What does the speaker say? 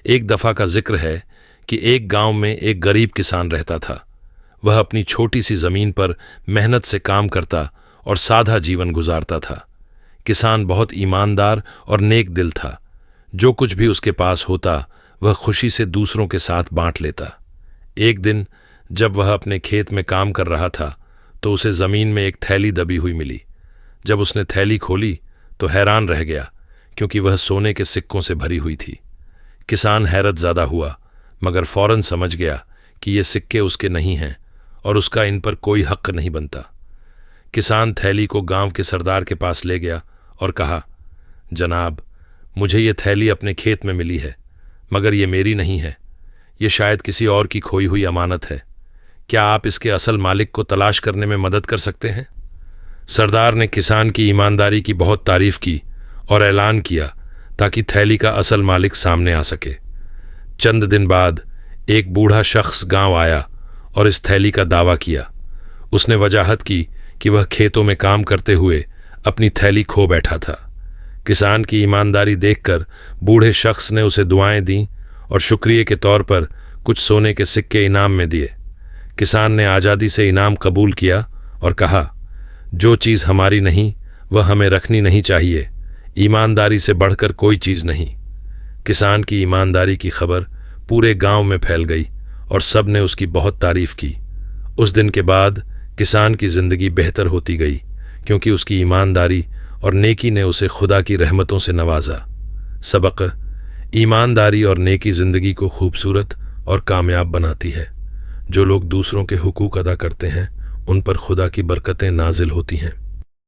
एक दफ़ा का जिक्र है कि एक गांव में एक गरीब किसान रहता था। वह अपनी छोटी सी ज़मीन पर मेहनत से काम करता और सादा जीवन गुजारता था। किसान बहुत ईमानदार और नेक दिल था। जो कुछ भी उसके पास होता वह खुशी से दूसरों के साथ बांट लेता। एक दिन जब वह अपने खेत में काम कर रहा था तो उसे ज़मीन में एक थैली दबी हुई मिली। जब उसने थैली खोली तो हैरान रह गया, क्योंकि वह सोने के सिक्कों से भरी हुई थी। किसान हैरत ज़्यादा हुआ, मगर फौरन समझ गया कि ये सिक्के उसके नहीं हैं और उसका इन पर कोई हक नहीं बनता। किसान थैली को गांव के सरदार के पास ले गया और कहा, जनाब, मुझे ये थैली अपने खेत में मिली है, मगर ये मेरी नहीं है। ये शायद किसी और की खोई हुई अमानत है। क्या आप इसके असल मालिक को तलाश करने में मदद कर सकते हैं? सरदार ने किसान की ईमानदारी की बहुत तारीफ की और ऐलान किया ताकि थैली का असल मालिक सामने आ सके। चंद दिन बाद एक बूढ़ा शख्स गांव आया और इस थैली का दावा किया। उसने वजाहत की कि वह खेतों में काम करते हुए अपनी थैली खो बैठा था। किसान की ईमानदारी देखकर बूढ़े शख्स ने उसे दुआएं दी और शुक्रिया के तौर पर कुछ सोने के सिक्के इनाम में दिए। किसान ने आज़ादी से इनाम कबूल किया और कहा, जो चीज़ हमारी नहीं वह हमें रखनी नहीं चाहिए। ईमानदारी से बढ़कर कोई चीज़ नहीं। किसान की ईमानदारी की खबर पूरे गांव में फैल गई और सब ने उसकी बहुत तारीफ की। उस दिन के बाद किसान की ज़िंदगी बेहतर होती गई, क्योंकि उसकी ईमानदारी और नेकी ने उसे खुदा की रहमतों से नवाजा। सबक: ईमानदारी और नेकी ज़िंदगी को खूबसूरत और कामयाब बनाती है। जो लोग दूसरों के हुकूक अदा करते हैं उन पर खुदा की बरकतें नाजिल होती हैं।